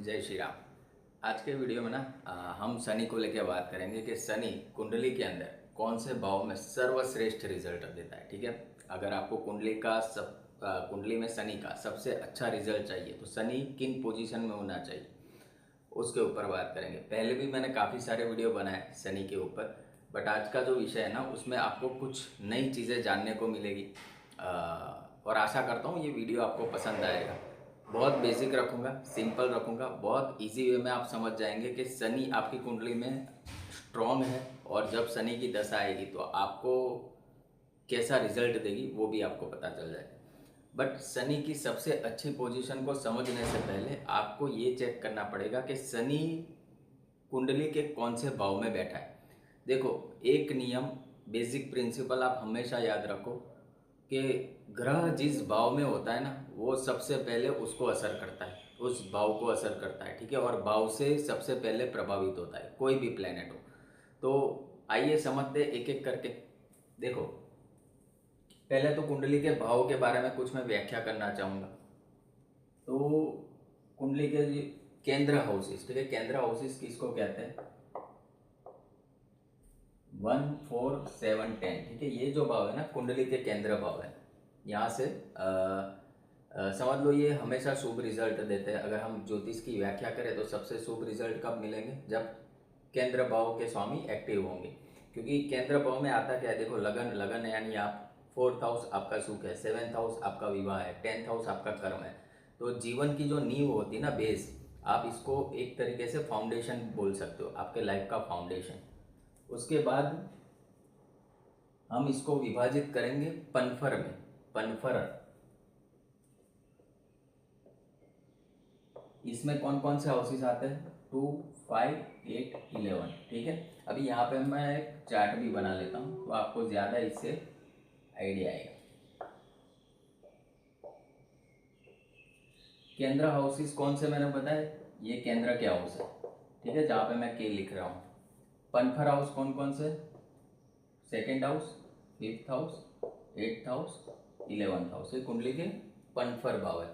जय श्री राम। आज के वीडियो में ना हम शनि को लेकर बात करेंगे कि शनि कुंडली के अंदर कौन से भाव में सर्वश्रेष्ठ रिजल्ट देता है। ठीक है, अगर आपको कुंडली में शनि का सबसे अच्छा रिजल्ट चाहिए तो शनि किन पोजीशन में होना चाहिए उसके ऊपर बात करेंगे। पहले भी मैंने काफ़ी सारे वीडियो बनाए शनि के ऊपर, बट आज का जो विषय है ना उसमें आपको कुछ नई चीज़ें जानने को मिलेगी और आशा करता हूँ ये वीडियो आपको पसंद आएगा। बहुत बेसिक रखूँगा, सिंपल रखूँगा, बहुत इजी वे में आप समझ जाएंगे कि शनि आपकी कुंडली में स्ट्रॉन्ग है और जब शनि की दशा आएगी तो आपको कैसा रिजल्ट देगी वो भी आपको पता चल जाएगा। बट शनि की सबसे अच्छी पोजीशन को समझने से पहले आपको ये चेक करना पड़ेगा कि शनि कुंडली के कौन से भाव में बैठा है। देखो, एक नियम, बेसिक प्रिंसिपल आप हमेशा याद रखो कि ग्रह जिस भाव में होता है ना वो सबसे पहले उसको असर करता है, उस भाव को असर करता है। ठीक है, और भाव से सबसे पहले प्रभावित होता है कोई भी प्लेनेट हो। तो आइए समझते एक एक करके। देखो, पहले तो कुंडली के भाव के बारे में कुछ मैं व्याख्या करना चाहूँगा। तो कुंडली के केंद्र हाउसेस, ठीक है, केंद्र हाउसेस किसको कहते हैं? 1, 4, 7, 10। ठीक है, ये जो भाव है ना कुंडली के केंद्र भाव है। यहाँ से समझ लो ये हमेशा शुभ रिजल्ट देते हैं। अगर हम ज्योतिष की व्याख्या करें तो सबसे शुभ रिजल्ट कब मिलेंगे? जब केंद्र भाव के स्वामी एक्टिव होंगे। क्योंकि केंद्र भाव में आता क्या है? देखो, लगन, लगन यानी आप 4th हाउस आपका सुख है, 7th हाउस आपका विवाह है, 10th हाउस आपका कर्म है। तो जीवन की जो नींव होती है ना, बेस, आप इसको एक तरीके से फाउंडेशन बोल सकते हो, आपके लाइफ का फाउंडेशन। उसके बाद हम इसको विभाजित करेंगे पनफर में। पनफर, इसमें कौन कौन से हाउसेस आते हैं? 2, 5, 8, 11। ठीक है, अभी यहाँ पे मैं एक चार्ट भी बना लेता हूँ तो आपको ज़्यादा इससे आइडिया आएगा। केंद्र हाउसेस कौन से मैंने बताया? ये केंद्र के हाउस है, ठीक है, जहाँ पे मैं के लिख रहा हूँ। पनफर हाउस कौन कौन से? 2nd house, 5th house, 8th house, 11th house. ये कुंडली के पनफर भाव है।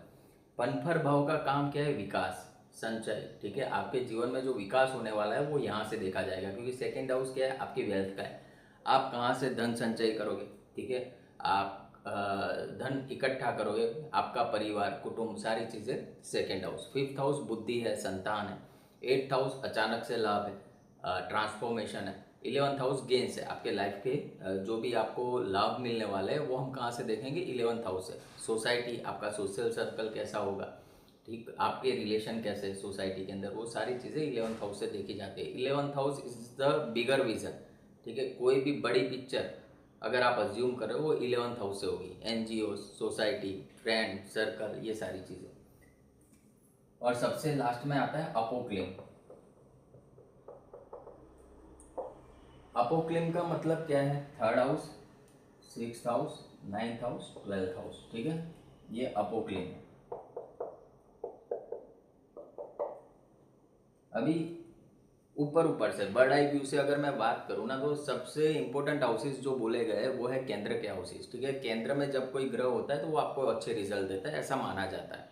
पनफर भाव का काम क्या है? विकास, संचय। ठीक है, आपके जीवन में जो विकास होने वाला है वो यहाँ से देखा जाएगा। क्योंकि 2nd हाउस क्या है? आपकी वेल्थ का है। आप कहाँ से धन संचय करोगे? ठीक है, आप धन इकट्ठा करोगे, आपका परिवार, कुटुंब, सारी चीज़ें 2nd हाउस। 5th हाउस बुद्धि है, संतान है। 8th हाउस अचानक से लाभ है, ट्रांसफॉर्मेशन है। 11th हाउस गेंस है, आपके लाइफ के जो भी आपको लाभ मिलने वाले हैं वो हम कहाँ से देखेंगे? 11th हाउस से। सोसाइटी, आपका सोशल सर्कल कैसा होगा, ठीक, आपके रिलेशन कैसे सोसाइटी के अंदर, वो सारी चीज़ें 11th हाउस से देखी जाती है। 11th house is the bigger vision. ठीक है, कोई भी बड़ी पिक्चर अगर आप अज्यूम कर रहे हो वो 11th हाउस से होगी। NGO, सोसाइटी, फ्रेंड सर्कल, ये सारी चीज़ें। और सबसे लास्ट में आता है अपोक्लिम। अपोक्लिम का मतलब क्या है? 3rd house, 6th house, 9th house, 12th house. ठीक है, ये अपोक्लिम है। अभी ऊपर ऊपर से बर्ड आई व्यू से अगर मैं बात करूँ ना तो सबसे इंपॉर्टेंट हाउसेस जो बोले गए वो है केंद्र के हाउसेस। ठीक है, केंद्र में जब कोई ग्रह होता है तो वो आपको अच्छे रिजल्ट देता है, ऐसा माना जाता है।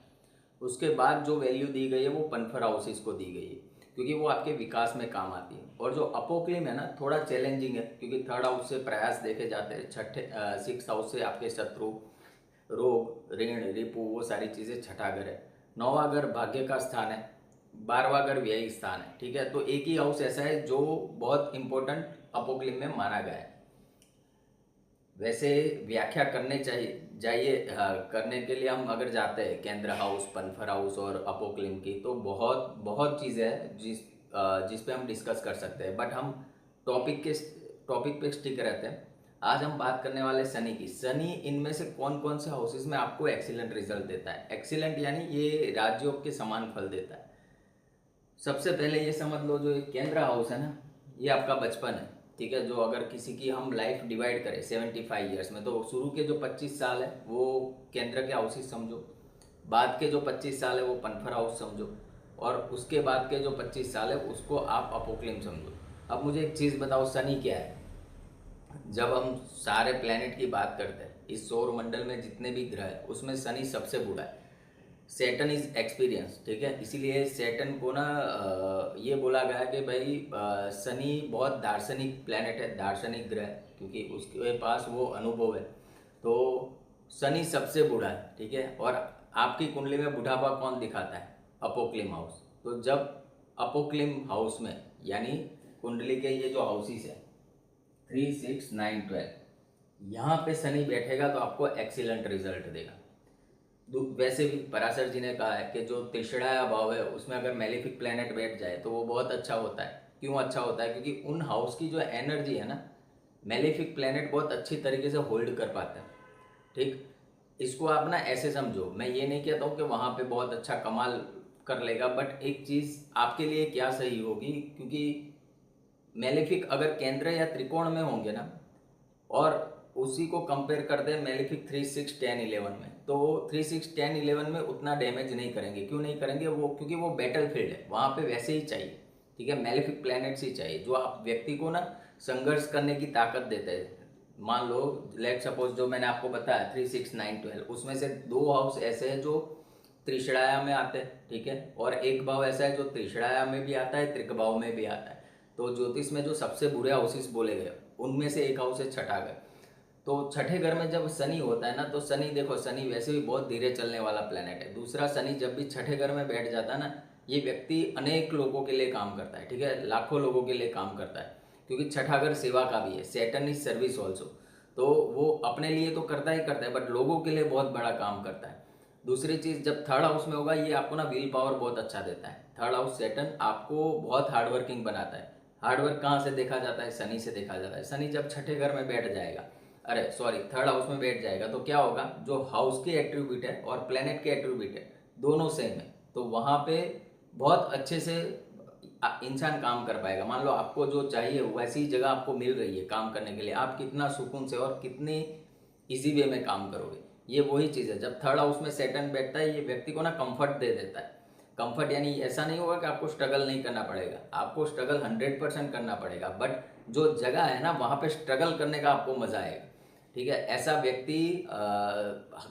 उसके बाद जो वैल्यू दी गई है वो पनफर हाउसेस को दी गई है क्योंकि वो आपके विकास में काम आती है। और जो अपोक्लिम है ना थोड़ा चैलेंजिंग है क्योंकि 3rd हाउस से प्रयास देखे जाते हैं, 6th हाउस से आपके शत्रु, रोग, ऋण, रिपु, वो सारी चीज़ें 6ठा घर है। 9वां घर भाग्य का स्थान है, 12वां घर व्यय स्थान है। ठीक है, तो एक ही हाउस ऐसा है जो बहुत इंपॉर्टेंट अपोक्लिम में माना गया है। वैसे व्याख्या करने करने के लिए हम अगर जाते हैं केंद्र हाउस, पनफर हाउस और अपोक्लिम की, तो बहुत बहुत चीज़ें हैं जिस पे हम डिस्कस कर सकते हैं। बट हम टॉपिक पे स्टिक रहते हैं। आज हम बात करने वाले शनि की। शनि इनमें से कौन कौन से हाउसेस में आपको एक्सीलेंट रिजल्ट देता है? एक्सीलेंट यानी ये राजयोग के समान फल देता है। सबसे पहले ये समझ लो, जो केंद्र हाउस है ना ये आपका बचपन है। ठीक है, जो अगर किसी की हम लाइफ डिवाइड करें 75 ईयर्स में तो शुरू के जो 25 साल है वो केंद्र के हाउसेस समझो, बाद के जो 25 साल है वो पनफर हाउस समझो, और उसके बाद के जो 25 साल है उसको आप अपोक्लिम समझो। अब मुझे एक चीज़ बताओ, शनि क्या है? जब हम सारे प्लैनेट की बात करते हैं, इस सौर मंडल में जितने भी ग्रह हैं उसमें शनि सबसे बुरा है। सैटर्न इज एक्सपीरियंस, ठीक है। इसीलिए सैटर्न को ना ये बोला गया कि भाई शनि बहुत दार्शनिक प्लेनेट है, दार्शनिक ग्रह है, क्योंकि उसके पास वो अनुभव है। तो शनि सबसे बूढ़ा है, ठीक है। और आपकी कुंडली में बुढ़ापा कौन दिखाता है? अपोक्लिम हाउस। तो जब अपोक्लिम हाउस में, यानी कुंडली के ये जो हाउसेस है 3, 6, 9, 12, यहाँ पे शनि बैठेगा तो आपको एक्सीलेंट रिजल्ट देगा। वैसे भी पराशर जी ने कहा है कि जो तीसरा भाव है उसमें अगर मेलेफिक प्लेनेट बैठ जाए तो वो बहुत अच्छा होता है। क्यों अच्छा होता है? क्योंकि उन हाउस की जो एनर्जी है ना, मेलेफिक प्लेनेट बहुत अच्छी तरीके से होल्ड कर पाता है, ठीक। इसको आप ना ऐसे समझो, मैं ये नहीं कहता हूँ कि वहाँ पे बहुत अच्छा कमाल कर लेगा, बट एक चीज़ आपके लिए क्या सही होगी, क्योंकि मेलेफिक अगर केंद्र या त्रिकोण में होंगे ना, और उसी को कंपेयर कर दें मेलेफिक 3, 6, 10, 11 में, तो 3, 6, 10, 11 में उतना डैमेज नहीं करेंगे। क्यों नहीं करेंगे? वो क्योंकि वो बैटल फील्ड है, वहाँ पे वैसे ही चाहिए, ठीक है। मेलेफिक प्लैनेट्स ही चाहिए जो आप व्यक्ति को ना संघर्ष करने की ताकत देते हैं। मान लो लेट सपोज जो मैंने आपको बताया 3, 6, 9, 12, उसमें से 2 हाउस ऐसे हैं जो त्रिषणाया में आते हैं, ठीक है। और एक भाव ऐसा है जो त्रिषणाया में भी आता है, त्रिक भाव में भी आता है। तो ज्योतिष में जो सबसे बुरे हाउसेस बोले गए उनमें से एक हाउस है छठा घर। तो छठे घर में जब शनि होता है ना, तो शनि देखो, शनि वैसे भी बहुत धीरे चलने वाला प्लेनेट है। दूसरा, शनि जब भी छठे घर में बैठ जाता है ना, ये व्यक्ति अनेक लोगों के लिए काम करता है, ठीक है, लाखों लोगों के लिए काम करता है, क्योंकि छठा घर सेवा का भी है। Saturn is service also. तो वो अपने लिए तो करता ही करता है, बट लोगों के लिए बहुत बड़ा काम करता है। दूसरी चीज़, जब थर्ड हाउस में होगा, ये आपको ना विल पावर बहुत अच्छा देता है। थर्ड हाउस सैटर्न आपको बहुत हार्ड वर्किंग बनाता है। हार्ड वर्क कहाँ से देखा जाता है? शनि से देखा जाता है। शनि जब छठे घर में बैठ जाएगा, अरे सॉरी, थर्ड हाउस में बैठ जाएगा, तो क्या होगा? जो हाउस के एट्रीब्यूट है और प्लेनेट के एट्रीब्यूट है, दोनों सेम है, तो वहाँ पे बहुत अच्छे से इंसान काम कर पाएगा। मान लो आपको जो चाहिए वैसी जगह आपको मिल रही है काम करने के लिए, आप कितना सुकून से और कितनी इजी वे में काम करोगे। ये वही चीज़ है, जब थर्ड हाउस में सैटर्न बैठता है, ये व्यक्ति को ना कंफर्ट दे देता है। कंफर्ट यानी ऐसा नहीं होगा कि आपको स्ट्रगल नहीं करना पड़ेगा, आपको स्ट्रगल 100% करना पड़ेगा, बट जो जगह है ना वहाँ पे स्ट्रगल करने का आपको मजा आएगा, ठीक है। ऐसा व्यक्ति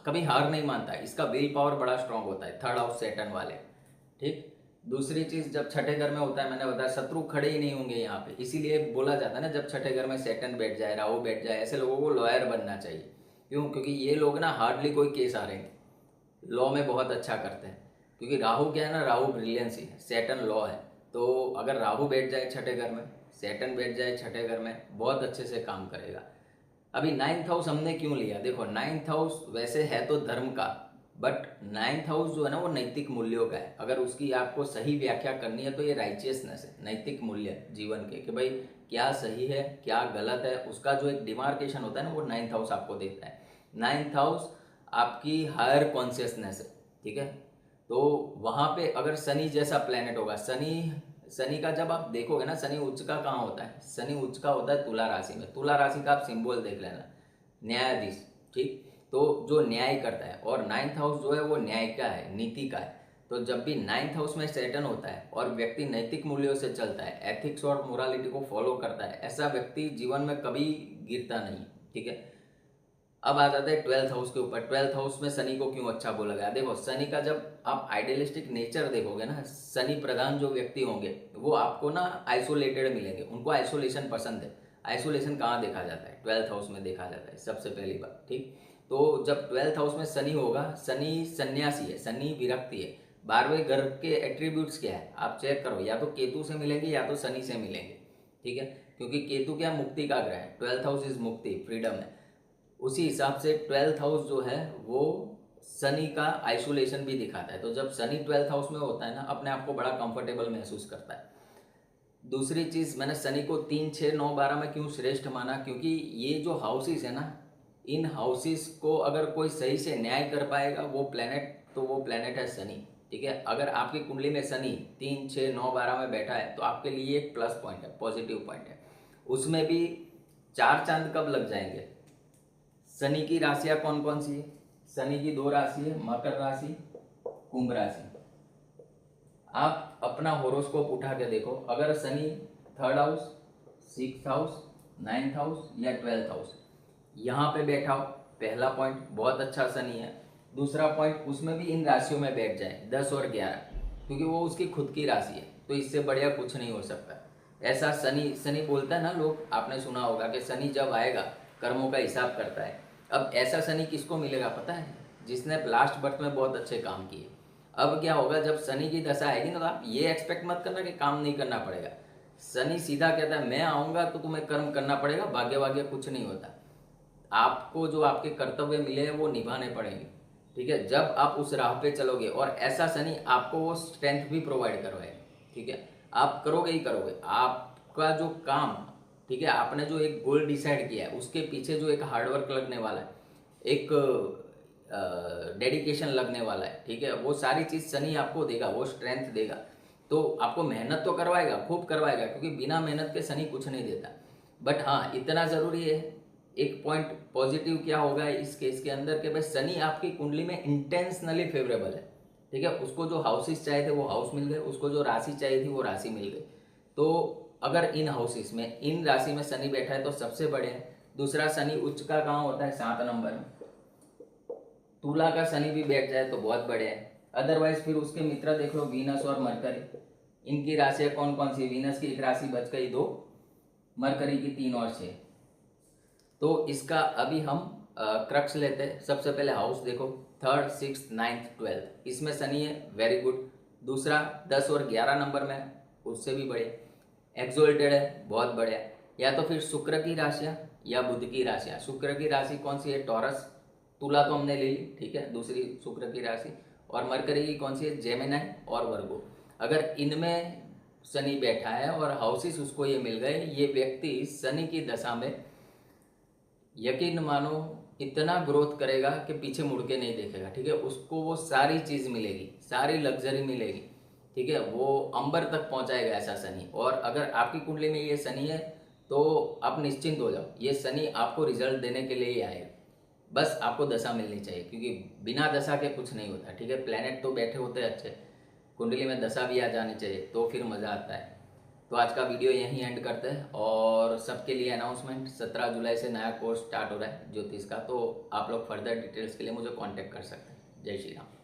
कभी हार नहीं मानता है, इसका विल पावर बड़ा स्ट्रांग होता है थर्ड हाउस सैटर्न वाले, ठीक। दूसरी चीज, जब छठे घर में होता है, मैंने बताया शत्रु खड़े ही नहीं होंगे यहाँ पे। इसीलिए बोला जाता है ना, जब छठे घर में सैटर्न बैठ जाए, राहु बैठ जाए, ऐसे लोगों को लॉयर बनना चाहिए। क्यों? क्योंकि ये लोग ना हार्डली कोई केस आ रहे हैं, लॉ में बहुत अच्छा करते हैं। क्योंकि राहु क्या है ना, राहु ब्रिलियंसी है, सैटर्न लॉ है। तो अगर राहु बैठ जाए छठे घर में, सैटर्न बैठ जाए छठे घर में, बहुत अच्छे से काम करेगा। अभी 9th हाउस हमने क्यों लिया? देखो 9th हाउस वैसे है तो धर्म का, बट 9th हाउस जो है ना वो नैतिक मूल्यों का है। अगर उसकी आपको सही व्याख्या करनी है तो ये राइचियसनेस है, नैतिक मूल्य जीवन के, कि भाई क्या सही है क्या गलत है, उसका जो एक डिमार्केशन होता है ना, वो 9th हाउस आपको देता है। 9th हाउस आपकी हायर कॉन्शियसनेस है, ठीक है। तो वहाँ पे अगर शनि जैसा प्लेनेट होगा, शनि का जब आप देखोगे ना, शनि उच्च का कहाँ होता है? शनि उच्च का होता है तुला राशि में। तुला राशि का आप सिंबल देख लेना, न्यायाधीश, ठीक। तो जो न्याय करता है, और 9th हाउस जो है वो न्याय का है, नीति का है। तो जब भी 9th हाउस में सैटर्न होता है और व्यक्ति नैतिक मूल्यों से चलता है, एथिक्स और मोरालिटी को फॉलो करता है, ऐसा व्यक्ति जीवन में कभी गिरता नहीं, ठीक है। अब आ जाते हैं 12th हाउस के ऊपर। 12th हाउस में शनि को क्यों अच्छा बोला गया? देखो शनि का जब आप आइडियलिस्टिक नेचर देखोगे ना, शनि प्रधान जो व्यक्ति होंगे वो आपको ना आइसोलेटेड मिलेंगे, उनको आइसोलेशन पसंद है। आइसोलेशन कहाँ देखा जाता है? 12th हाउस में देखा जाता है सबसे पहली बात, ठीक। तो जब 12th हाउस में शनि होगा, शनि सन्यासी है, शनि विरक्ति है। 12वें घर के एट्रीब्यूट्स क्या है आप चेक करो, या तो केतु से मिलेंगे या तो शनि से मिलेंगे, ठीक है। क्योंकि केतु क्या, मुक्ति का ग्रह है, 12th हाउस इज मुक्ति, फ्रीडम है। उसी हिसाब से 12th हाउस जो है वो शनि का आइसोलेशन भी दिखाता है। तो जब शनि 12th हाउस में होता है ना, अपने आप को बड़ा कंफर्टेबल महसूस करता है। दूसरी चीज़, मैंने शनि को 3, 6, 9, 12 में क्यों श्रेष्ठ माना? क्योंकि ये जो हाउसेस है ना, इन हाउसेस को अगर कोई सही से न्याय कर पाएगा वो प्लेनेट, तो वो प्लेनेट है शनि, ठीक है। अगर आपकी कुंडली में शनि 3, 6, 9, 12 में बैठा है तो आपके लिए एक प्लस पॉइंट है, पॉजिटिव पॉइंट है। उसमें भी 4 चांद कब लग जाएंगे? शनि की राशियां कौन कौन सी है? शनि की 2 राशि है, मकर राशि, कुंभ राशि। आप अपना होरोस्कोप उठा के देखो, अगर Shani 3rd house, 6th house, 9th house या 12th हाउस यहाँ पे बैठा हो, पहला पॉइंट बहुत अच्छा शनि है। दूसरा पॉइंट, उसमें भी इन राशियों में बैठ जाए 10 और 11, क्योंकि वो उसकी खुद की राशि है, तो इससे बढ़िया कुछ नहीं हो सकता। ऐसा शनि शनि बोलता है ना, लोग आपने सुना होगा कि शनि जब आएगा कर्मों का हिसाब करता है। अब ऐसा शनि किसको मिलेगा पता है? जिसने लास्ट बर्थ में बहुत अच्छे काम किए। अब क्या होगा, जब शनि की दशा आएगी ना, तो आप ये एक्सपेक्ट मत करना कि काम नहीं करना पड़ेगा। शनि सीधा कहता है मैं आऊँगा तो तुम्हें कर्म करना पड़ेगा, भाग्य वाग्य कुछ नहीं होता। आपको जो आपके कर्तव्य मिले हैं वो निभाने पड़ेंगे। ठीक है, जब आप उस राह पे चलोगे, और ऐसा शनि आपको वो स्ट्रेंथ भी प्रोवाइड करवाएगा। ठीक है, आप करोगे ही करोगे आपका जो काम। ठीक है, आपने जो एक गोल डिसाइड किया है उसके पीछे जो एक हार्डवर्क लगने वाला है, एक डेडिकेशन लगने वाला है, ठीक है, वो सारी चीज़ शनि आपको देगा, वो स्ट्रेंथ देगा। तो आपको मेहनत तो करवाएगा, खूब करवाएगा, क्योंकि बिना मेहनत के शनि कुछ नहीं देता। बट हाँ, इतना ज़रूरी है, एक पॉइंट पॉजिटिव क्या होगा इस केस के अंदर, कि भाई शनि आपकी कुंडली में इंटेंशनली फेवरेबल है। ठीक है, उसको जो हाउसेस चाहिए थे वो हाउस मिल गए, उसको जो राशि चाहिए थी वो राशि मिल गई। तो अगर इन हाउसेस में, इन राशि में शनि बैठा है तो सबसे बड़े है। दूसरा, शनि उच्च का कहाँ होता है? 7 नंबर में। तुला का शनि भी बैठ जाए तो बहुत बढ़िया है। अदरवाइज फिर उसके मित्र देख लो, वीनस और मरकरी। इनकी राशियाँ कौन कौन सी? वीनस की एक राशि बच गई 2, मरकरी की 3 और 6। तो इसका अभी हम क्रक्स लेते हैं। सबसे पहले हाउस देखो, 3rd 6th 9th 12th, इसमें शनि है, वेरी गुड। दूसरा 10 और 11 नंबर में, उससे भी बढ़िया। एक्सोल्टेड है, बहुत बढ़िया। या तो फिर शुक्र की राशियाँ या बुध की राशियाँ। शुक्र की राशि कौन सी है? टॉरस। तुला तो हमने ले ली, ठीक है, दूसरी शुक्र की राशि। और मरकरी की कौन सी है? जेमिनाई और वर्गो। अगर इनमें शनि बैठा है और हाउसेस उसको ये मिल गए, ये व्यक्ति शनि की दशा में यकीन मानो इतना ग्रोथ करेगा कि पीछे मुड़ के नहीं देखेगा। ठीक है, उसको वो सारी चीज़ मिलेगी, सारी लग्जरी मिलेगी। ठीक है, वो अंबर तक पहुंचाएगा ऐसा शनि। और अगर आपकी कुंडली में ये शनि है तो आप निश्चिंत हो जाओ, ये शनि आपको रिजल्ट देने के लिए ही आएगा। बस आपको दशा मिलनी चाहिए, क्योंकि बिना दशा के कुछ नहीं होता। ठीक है, प्लेनेट तो बैठे होते हैं अच्छे, कुंडली में दशा भी आ जानी चाहिए, तो फिर मज़ा आता है। तो आज का वीडियो यहीं एंड करते हैं। और सबके लिए अनाउंसमेंट, 17 जुलाई से नया कोर्स स्टार्ट हो रहा है ज्योतिष का, तो आप लोग फर्दर डिटेल्स के लिए मुझे कांटेक्ट कर सकते हैं। जय श्री राम।